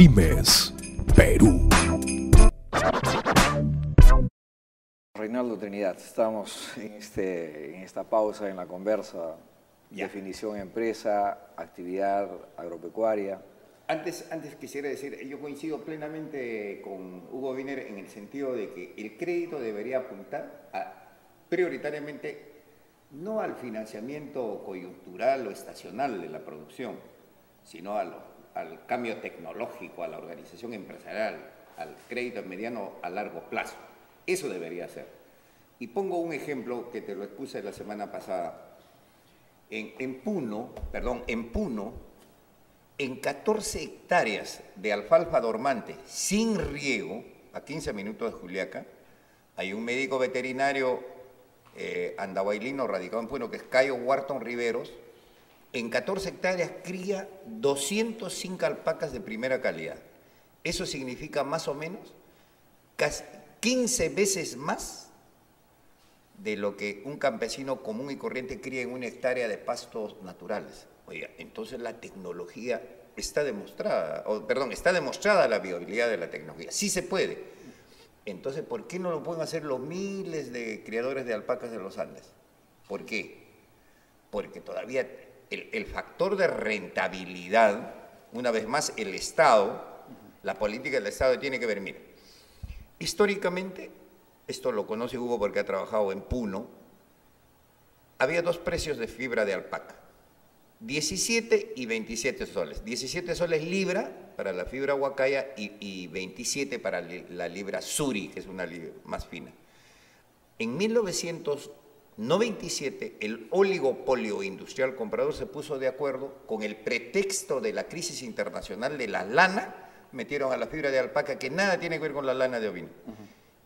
Pymes, Perú. Reinaldo Trinidad, estamos en esta pausa en la conversa, definición empresa, actividad agropecuaria. Antes quisiera decir, yo coincido plenamente con Hugo Wiener en el sentido de que el crédito debería apuntar prioritariamente no al financiamiento coyuntural o estacional de la producción, sino al cambio tecnológico, a la organización empresarial, al crédito mediano a largo plazo. Eso debería ser. Y pongo un ejemplo que te lo expuse la semana pasada. En Puno, en 14 hectáreas de alfalfa dormante sin riego, a 15 minutos de Juliaca, hay un médico veterinario andahuaylino radicado en Puno, que es Cayo Wharton Riveros. En 14 hectáreas cría 205 alpacas de primera calidad. Eso significa más o menos casi 15 veces más de lo que un campesino común y corriente cría en una hectárea de pastos naturales. Oiga, entonces la tecnología está demostrada, está demostrada la viabilidad de la tecnología. Sí se puede. Entonces, ¿por qué no lo pueden hacer los miles de criadores de alpacas de los Andes? ¿Por qué? Porque todavía el factor de rentabilidad, una vez más, el Estado, la política del Estado tiene que ver, mire, históricamente, esto lo conoce Hugo porque ha trabajado en Puno, había dos precios de fibra de alpaca, 17 y 27 soles. 17 soles libra para la fibra huacaya y 27 para la libra suri, que es una libra más fina. En 1997, el oligopolio industrial comprador se puso de acuerdo con el pretexto de la crisis internacional de la lana, metieron a la fibra de alpaca, que nada tiene que ver con la lana de ovino,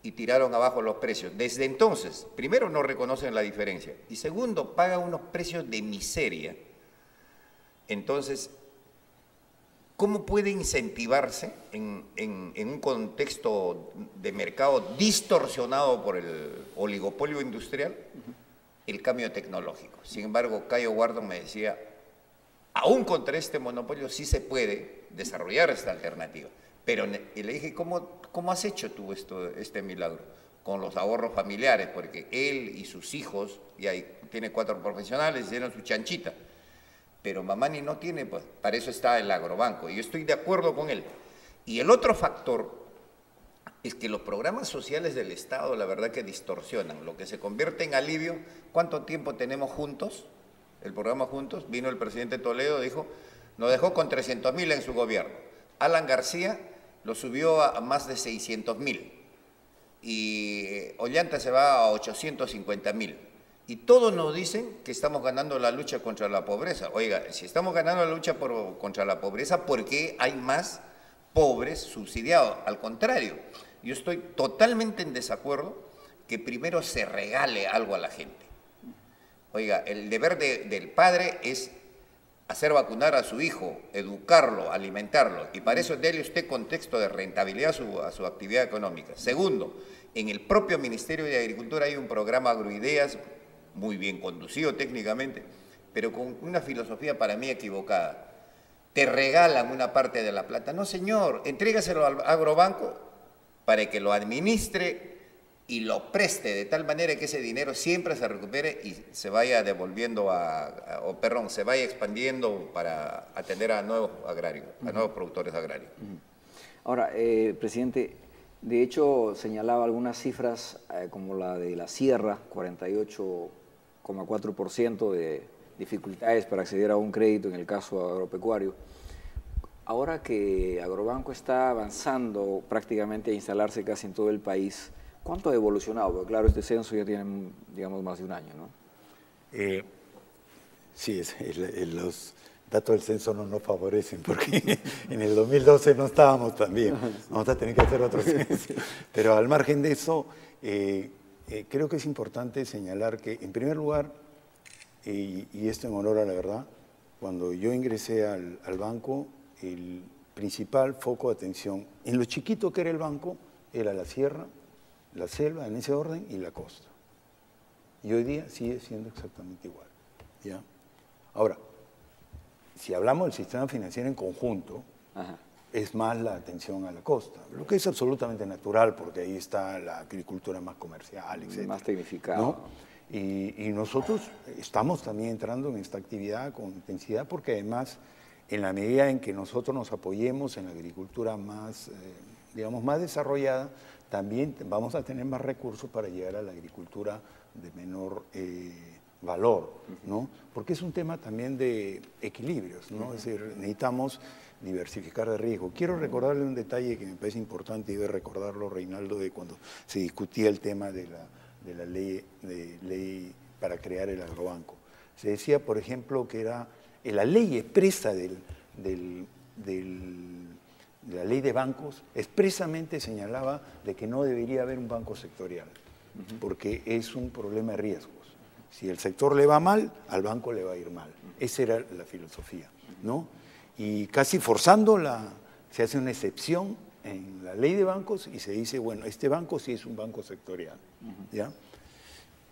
y tiraron abajo los precios. Desde entonces, primero, no reconocen la diferencia, y segundo, pagan unos precios de miseria. Entonces, ¿cómo puede incentivarse en un contexto de mercado distorsionado por el oligopolio industrial el cambio tecnológico? Sin embargo, Cayo Wharton me decía, aún contra este monopolio sí se puede desarrollar esta alternativa. Pero y le dije, ¿cómo has hecho tú este milagro? Con los ahorros familiares, porque él y sus hijos, tiene 4 profesionales, hicieron su chanchita. Pero Mamani no tiene, pues para eso está el agrobanco, y yo estoy de acuerdo con él. Y el otro factor es que los programas sociales del Estado, la verdad que distorsionan, lo que se convierte en alivio. ¿Cuánto tiempo tenemos juntos? El programa Juntos, vino el presidente Toledo, dijo, nos dejó con 300.000 en su gobierno. Alan García lo subió a más de 600.000, y Ollanta se va a 850.000. Y todos nos dicen que estamos ganando la lucha contra la pobreza. Oiga, si estamos ganando la lucha contra la pobreza, ¿por qué hay más pobres subsidiados? Al contrario, yo estoy totalmente en desacuerdo que primero se regale algo a la gente. Oiga, el deber del padre es hacer vacunar a su hijo, educarlo, alimentarlo, y para eso déle usted contexto de rentabilidad a su actividad económica. Segundo, en el propio Ministerio de Agricultura hay un programa Agroideas, muy bien conducido técnicamente, pero con una filosofía para mí equivocada. Te regalan una parte de la plata. No, señor, entrégaselo al agrobanco para que lo administre y lo preste de tal manera que ese dinero siempre se recupere y se vaya devolviendo se vaya expandiendo para atender a nuevos agrarios, a nuevos productores agrarios. Ahora, presidente, de hecho señalaba algunas cifras como la de la Sierra, 48,4% de dificultades para acceder a un crédito en el caso agropecuario. Ahora que Agrobanco está avanzando prácticamente a instalarse casi en todo el país, ¿cuánto ha evolucionado? Porque claro, este censo ya tiene, digamos, más de un año, ¿no? Sí, los datos del censo no nos favorecen, porque en el 2012 no estábamos tan bien. Vamos a tener que hacer otro censo. Pero al margen de eso, creo que es importante señalar que, en primer lugar, y esto en honor a la verdad, cuando yo ingresé al banco, el principal foco de atención, en lo chiquito que era el banco, era la sierra, la selva, en ese orden, y la costa. Y hoy día sigue siendo exactamente igual, ¿ya? Ahora, si hablamos del sistema financiero en conjunto, es más la atención a la costa, lo que es absolutamente natural porque ahí está la agricultura más comercial, etc. Más tecnificada. ¿No? Y nosotros estamos también entrando en esta actividad con intensidad porque además en la medida en que nosotros nos apoyemos en la agricultura más, digamos, más desarrollada, también vamos a tener más recursos para llegar a la agricultura de menor valor, ¿no? Porque es un tema también de equilibrios, ¿no? Es decir, necesitamos diversificar de riesgo. Quiero recordarle un detalle que me parece importante y debe recordarlo Reinaldo de cuando se discutía el tema de la ley para crear el agrobanco. Se decía, por ejemplo, que era la ley expresa de la ley de bancos, expresamente señalaba de que no debería haber un banco sectorial, porque es un problema de riesgos. Si el sector le va mal, al banco le va a ir mal. Esa era la filosofía, ¿no? Y casi forzándola, se hace una excepción en la ley de bancos y se dice, bueno, este banco sí es un banco sectorial, ¿ya?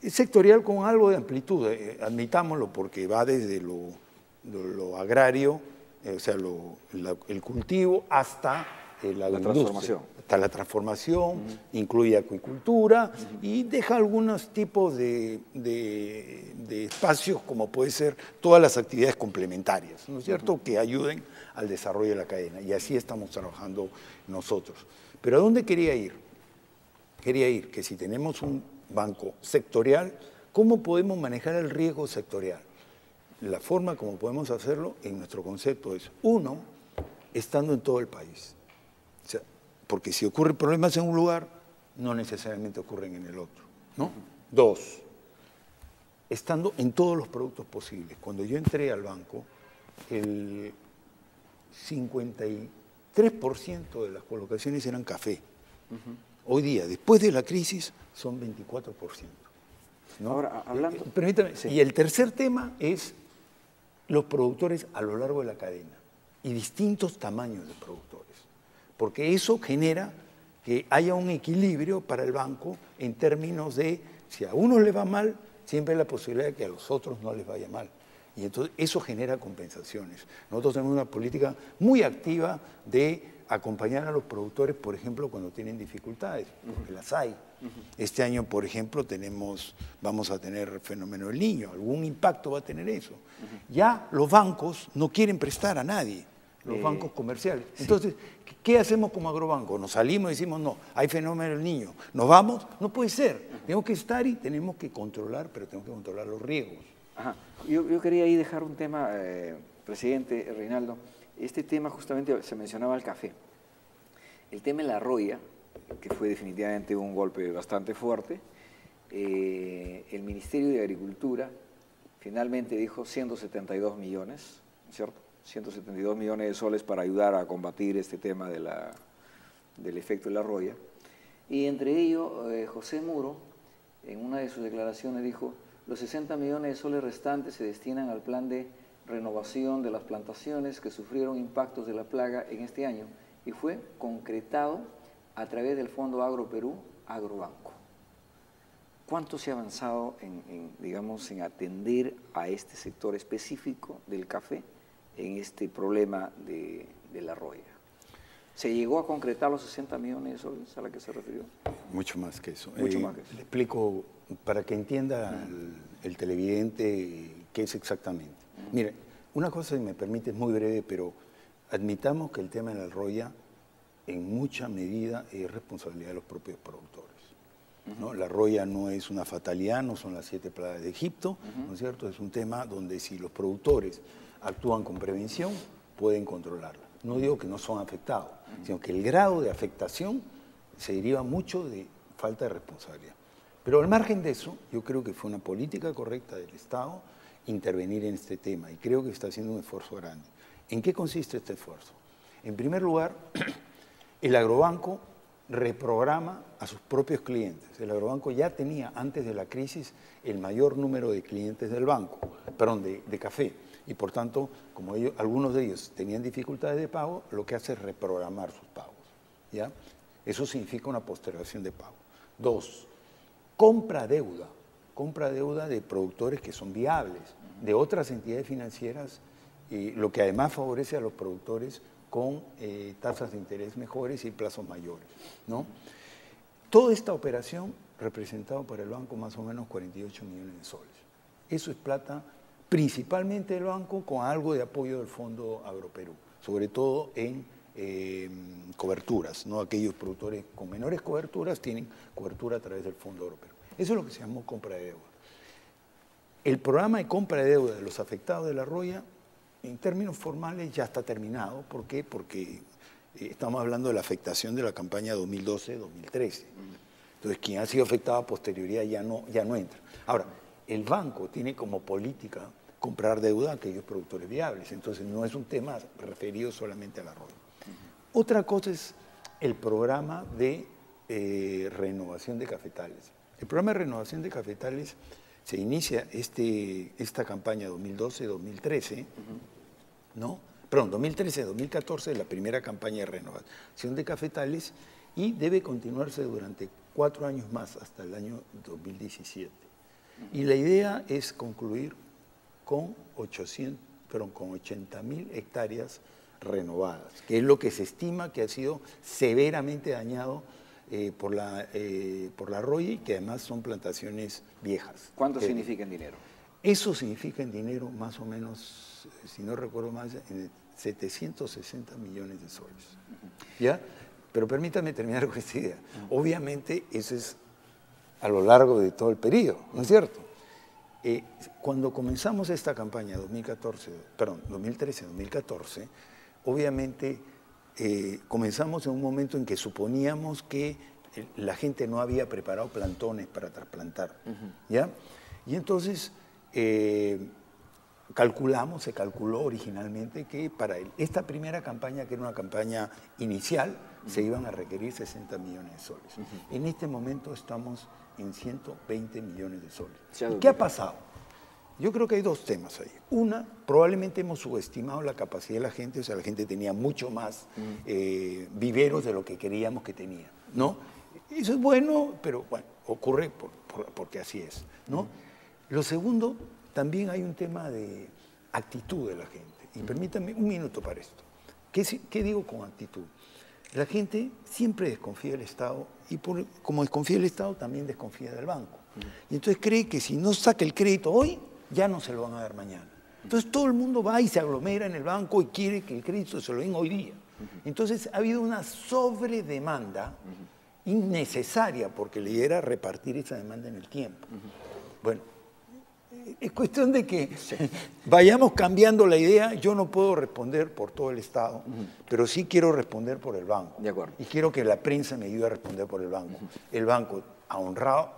Es sectorial con algo de amplitud, admitámoslo, porque va desde lo agrario, o sea, el cultivo, hasta la transformación. Hasta la transformación, incluye acuicultura y deja algunos tipos de espacios, como puede ser todas las actividades complementarias, ¿no es cierto?, que ayuden al desarrollo de la cadena. Y así estamos trabajando nosotros. Pero ¿a dónde quería ir? Quería ir que si tenemos un banco sectorial, ¿cómo podemos manejar el riesgo sectorial? La forma como podemos hacerlo en nuestro concepto es, uno, estando en todo el país. O sea, porque si ocurren problemas en un lugar, no necesariamente ocurren en el otro, ¿no? Dos, estando en todos los productos posibles. Cuando yo entré al banco, el 53% de las colocaciones eran café. Hoy día, después de la crisis, son 24%. ¿no? Ahora, hablando... Permítame, sí. y el tercer tema es los productores a lo largo de la cadena y distintos tamaños de productores, porque eso genera que haya un equilibrio para el banco en términos de, si a uno le va mal, siempre hay la posibilidad de que a los otros no les vaya mal. Y entonces eso genera compensaciones. Nosotros tenemos una política muy activa de acompañar a los productores, por ejemplo, cuando tienen dificultades, porque las hay. Este año, por ejemplo, vamos a tener fenómeno del Niño, algún impacto va a tener eso. Ya los bancos no quieren prestar a nadie, los bancos comerciales. Entonces, ¿qué hacemos como agrobanco? Nos salimos y decimos, no, hay fenómeno del Niño. ¿Nos vamos? No puede ser. Tenemos que estar y tenemos que controlar, pero tenemos que controlar los riesgos. Ajá. Yo quería ahí dejar un tema, presidente Reinaldo. Este tema justamente se mencionaba el café. El tema de la roya, que fue definitivamente un golpe bastante fuerte. El Ministerio de Agricultura finalmente dijo 172 millones, ¿cierto? 172 millones de soles para ayudar a combatir este tema del efecto de la roya. Y entre ellos, José Muro, en una de sus declaraciones dijo, los 60 millones de soles restantes se destinan al plan de renovación de las plantaciones que sufrieron impactos de la plaga en este año y fue concretado a través del Fondo Agro Perú, Agrobanco. ¿Cuánto se ha avanzado en atender a este sector específico del café en este problema de la roya? ¿Se llegó a concretar los 60 millones de soles a la que se refirió? Mucho más que eso. Mucho más que eso. Le explico para que entienda el televidente qué es exactamente. Mire, una cosa, si me permite, es muy breve, pero admitamos que el tema de la roya en mucha medida es responsabilidad de los propios productores. ¿no? La roya no es una fatalidad, no son las 7 plagas de Egipto, ¿no es cierto? Es un tema donde si los productores actúan con prevención, pueden controlarla. No digo que no son afectados, sino que el grado de afectación se deriva mucho de falta de responsabilidad. Pero al margen de eso, yo creo que fue una política correcta del Estado intervenir en este tema y creo que está haciendo un esfuerzo grande. ¿En qué consiste este esfuerzo? En primer lugar, el agrobanco reprograma a sus propios clientes. El agrobanco ya tenía antes de la crisis el mayor número de clientes del banco, perdón, de café. Y por tanto, como algunos de ellos tenían dificultades de pago, lo que hace es reprogramar sus pagos. ¿ya? Eso significa una postergación de pago. 2, compra deuda de productores que son viables, de otras entidades financieras, y lo que además favorece a los productores con tasas de interés mejores y plazos mayores, ¿no? Toda esta operación representado para el banco más o menos 48 millones de soles. Eso es plata principalmente del banco con algo de apoyo del Fondo Agroperú, sobre todo en coberturas, ¿no? Aquellos productores con menores coberturas tienen cobertura a través del Fondo Agroperú. Eso es lo que se llamó compra de deuda. El programa de compra de deuda de los afectados de la Roya, en términos formales, ya está terminado. ¿Por qué? Porque estamos hablando de la afectación de la campaña 2012-2013. Entonces, quien ha sido afectado a posterioridad ya no entra. Ahora, el banco tiene como política comprar deuda a aquellos productores viables. Entonces, no es un tema referido solamente a la Roya. Otra cosa es el programa de renovación de cafetales. El programa de renovación de cafetales se inicia esta campaña 2012-2013, ¿no? Perdón, 2013-2014, la primera campaña de renovación de cafetales, y debe continuarse durante 4 años más, hasta el año 2017. Y la idea es concluir con 80.000 hectáreas renovadas, que es lo que se estima que ha sido severamente dañado por la Roya, y que además son plantaciones viejas. ¿Cuánto significa en dinero? Eso significa en dinero más o menos, si no recuerdo mal, 760 millones de soles. ¿Ya? Pero permítame terminar con esta idea. Obviamente eso es a lo largo de todo el periodo, ¿no es cierto? Cuando comenzamos esta campaña 2013-2014, obviamente comenzamos en un momento en que suponíamos que la gente no había preparado plantones para trasplantar, ¿ya? Y entonces se calculó originalmente que para esta primera campaña, que era una campaña inicial, se iban a requerir 60 millones de soles. En este momento estamos en 120 millones de soles. ¿Y qué ha pasado? Yo creo que hay 2 temas ahí. Una, probablemente hemos subestimado la capacidad de la gente, o sea, la gente tenía mucho más viveros de lo que creíamos que tenía, ¿no? Eso es bueno, pero bueno, ocurre porque así es, ¿no? Lo segundo, también hay un tema de actitud de la gente. Y permítame un minuto para esto. ¿Qué digo con actitud? La gente siempre desconfía del Estado, y como desconfía del Estado, también desconfía del banco. Y entonces cree que si no saca el crédito hoy, ya no se lo van a dar mañana. Entonces todo el mundo va y se aglomera en el banco y quiere que el crédito se lo den hoy día. Entonces ha habido una sobredemanda innecesaria, porque la idea era repartir esa demanda en el tiempo. Bueno, es cuestión de que vayamos cambiando la idea. Yo no puedo responder por todo el Estado, pero sí quiero responder por el banco. De acuerdo. Y quiero que la prensa me ayude a responder por el banco. El banco ha honrado,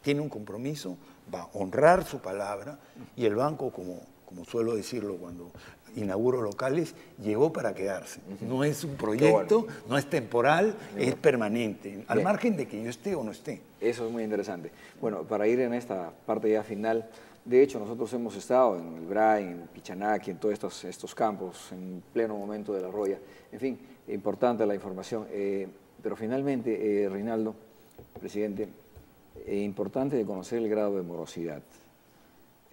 tiene un compromiso, va a honrar su palabra, y el banco, como suelo decirlo cuando inauguro locales, llegó para quedarse. No es un proyecto, no es temporal, es permanente, al margen de que yo esté o no esté. Eso es muy interesante. Bueno, para ir en esta parte ya final, de hecho nosotros hemos estado en el BRAI, en Pichanaki, en todos estos campos, en pleno momento de la Roya. En fin, importante la información. Pero finalmente, Reinaldo, presidente, importante de conocer el grado de morosidad.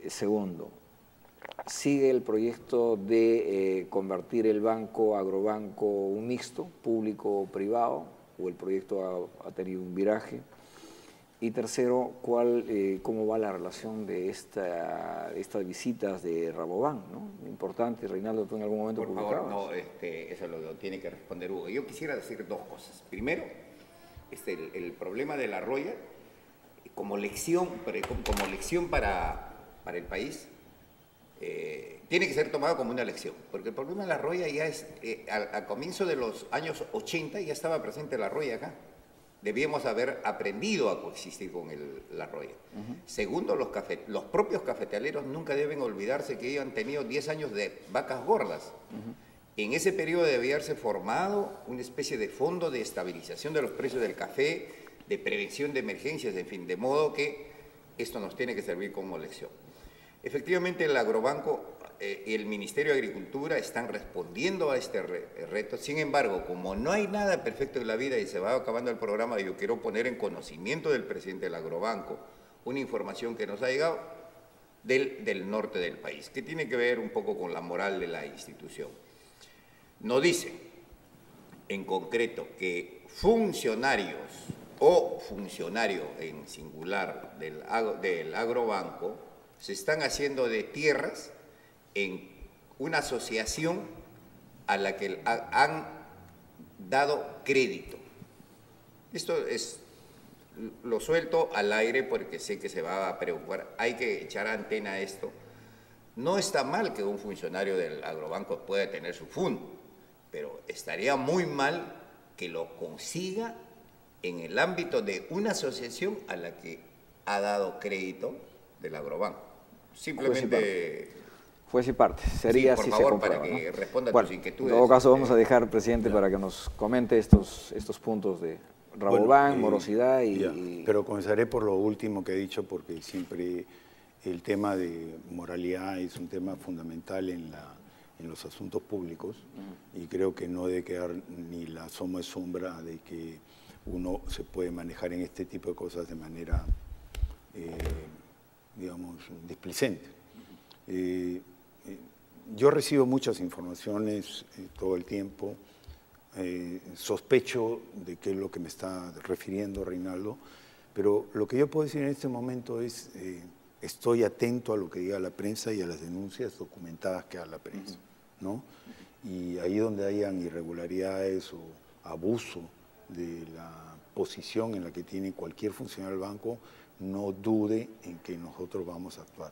Segundo, ¿sigue el proyecto de convertir el banco, agrobanco, un mixto, público-privado, o el proyecto ha tenido un viraje? Y tercero, ¿cómo va la relación de estas visitas de Rabobank, ¿no? Importante, Reinaldo, tú en algún momento publicabas. Por favor, no, eso lo tiene que responder Hugo. Yo quisiera decir 2 cosas. Primero, el problema de la Roya, como lección para el país, tiene que ser tomado como una lección, porque el problema de la Roya ya es, al comienzo de los años 80 ya estaba presente la Roya acá. Debíamos haber aprendido a coexistir con la Roya. Segundo, los propios cafetaleros nunca deben olvidarse que ellos han tenido 10 años de vacas gordas. En ese periodo debía haberse formado una especie de fondo de estabilización de los precios del café, de prevención de emergencias, en fin, de modo que esto nos tiene que servir como lección. Efectivamente, el Agrobanco y el Ministerio de Agricultura están respondiendo a este reto. Sin embargo, como no hay nada perfecto en la vida y se va acabando el programa, yo quiero poner en conocimiento del presidente del Agrobanco una información que nos ha llegado del norte del país, que tiene que ver un poco con la moral de la institución. No dice en concreto que funcionarios o funcionario en singular del agrobanco se están haciendo de tierras en una asociación a la que han dado crédito. Esto lo suelto al aire porque sé que se va a preocupar. Hay que echar antena a esto. No está mal que un funcionario del agrobanco pueda tener su fondo, pero estaría muy mal que lo consiga en el ámbito de una asociación a la que ha dado crédito del agrobanco. Simplemente... Juez y parte. Sería sí, por si favor, se comprueba, para que ¿no? responda a bueno, tus inquietudes. En todo caso, vamos a dejar, presidente, para que nos comente estos puntos de Rabobank, morosidad y... Pero comenzaré por lo último que he dicho, porque siempre el tema de moralidad es un tema fundamental en los asuntos públicos y creo que no debe quedar ni la sombra de que uno se puede manejar en este tipo de cosas de manera, digamos, displicente. Yo recibo muchas informaciones todo el tiempo, sospecho de qué es lo que me está refiriendo Reinaldo, pero lo que yo puedo decir en este momento es, estoy atento a lo que diga la prensa y a las denuncias documentadas que haga la prensa, ¿no? Y ahí donde hayan irregularidades o abuso de la posición en la que tiene cualquier funcionario del banco, no dude en que nosotros vamos a actuar.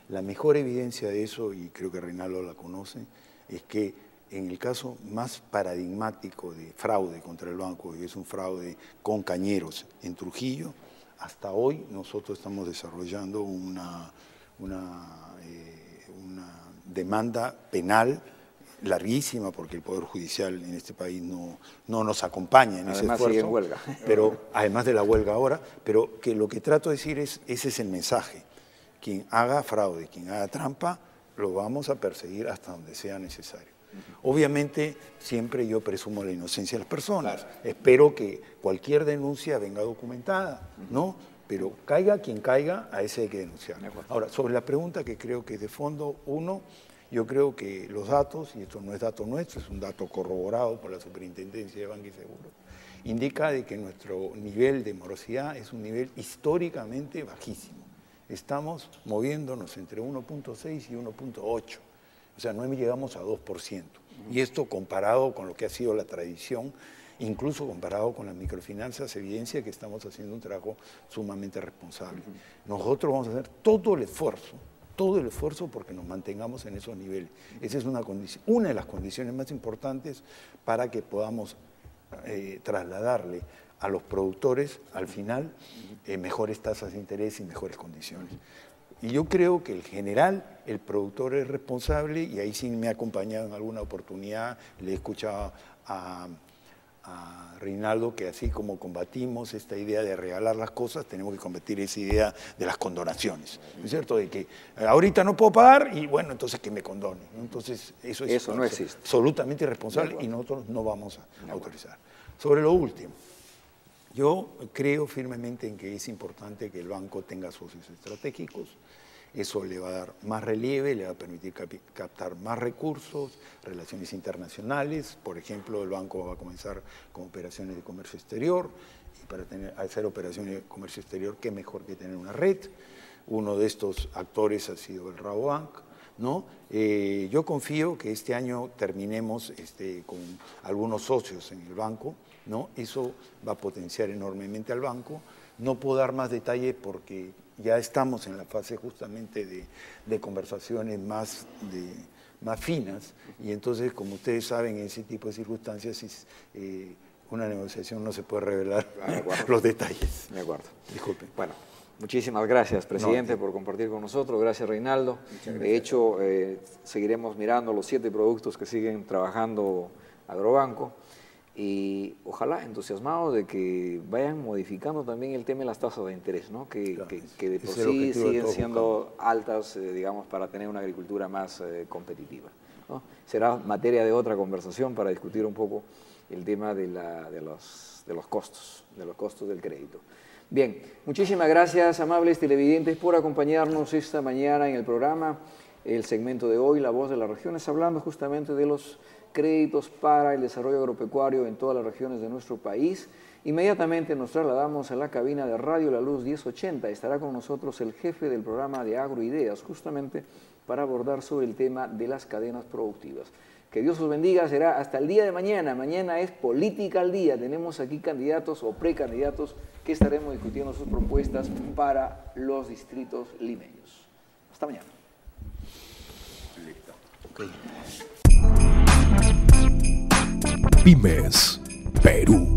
La mejor evidencia de eso, y creo que Reinaldo la conoce, es que en el caso más paradigmático de fraude contra el banco, que es un fraude con cañeros en Trujillo, hasta hoy nosotros estamos desarrollando una demanda penal larguísima, porque el Poder Judicial en este país no nos acompaña en ese esfuerzo. Además sigue en huelga. Pero, además de la huelga ahora, pero que lo que trato de decir es, ese es el mensaje. Quien haga fraude, quien haga trampa, lo vamos a perseguir hasta donde sea necesario. Obviamente, siempre yo presumo la inocencia de las personas. Claro. Espero que cualquier denuncia venga documentada, ¿no? Pero caiga quien caiga, a ese hay que denunciar. Ahora, sobre la pregunta que creo que es de fondo, uno, yo creo que los datos, y esto no es dato nuestro, es un dato corroborado por la Superintendencia de Banca y Seguros, indica de que nuestro nivel de morosidad es un nivel históricamente bajísimo. Estamos moviéndonos entre 1.6 y 1.8, o sea, no llegamos a 2%. Y esto comparado con lo que ha sido la tradición, incluso comparado con las microfinanzas, evidencia que estamos haciendo un trabajo sumamente responsable. Nosotros vamos a hacer todo el esfuerzo porque nos mantengamos en esos niveles. Esa es una de las condiciones más importantes para que podamos trasladarle a los productores, al final, mejores tasas de interés y mejores condiciones. Y yo creo que en general el productor es responsable, y ahí sí me ha acompañado en alguna oportunidad, le he escuchado a Reinaldo que así como combatimos esta idea de regalar las cosas, tenemos que combatir esa idea de las condonaciones, ¿no es cierto? De que ahorita no puedo pagar y bueno, entonces que me condone, ¿no? Entonces eso no existe. Absolutamente irresponsable y nosotros no vamos a autorizar. Sobre lo último, yo creo firmemente en que es importante que el banco tenga socios estratégicos. Eso le va a dar más relieve, le va a permitir captar más recursos, relaciones internacionales. Por ejemplo, el banco va a comenzar con operaciones de comercio exterior, y para hacer operaciones de comercio exterior, qué mejor que tener una red. Uno de estos actores ha sido el Rabobank, ¿no? Yo confío que este año terminemos con algunos socios en el banco, ¿no? Eso va a potenciar enormemente al banco. No puedo dar más detalle porque ya estamos en la fase justamente de conversaciones más finas, y entonces, como ustedes saben, en ese tipo de circunstancias una negociación no se puede revelar los detalles. De acuerdo. Disculpen. Bueno, muchísimas gracias, presidente, por compartir con nosotros. Gracias, Reinaldo. De hecho, seguiremos mirando los 7 productos que siguen trabajando Agrobanco. Y ojalá entusiasmados de que vayan modificando también el tema de las tasas de interés, ¿no? Que de por sí siguen siendo altas, digamos, para tener una agricultura más competitiva, ¿no? Será materia de otra conversación para discutir un poco el tema de los costos del crédito. Bien, muchísimas gracias, amables televidentes, por acompañarnos esta mañana en el programa. El segmento de hoy, La Voz de las Regiones, hablando justamente de los créditos para el desarrollo agropecuario en todas las regiones de nuestro país. Inmediatamente nos trasladamos a la cabina de Radio La Luz 1080. Estará con nosotros el jefe del programa de Agroideas, justamente para abordar sobre el tema de las cadenas productivas. Que Dios os bendiga, será hasta el día de mañana. Mañana es Política al Día. Tenemos aquí candidatos o precandidatos que estaremos discutiendo sus propuestas para los distritos limeños. Hasta mañana. Listo. Okay. Pymes Perú.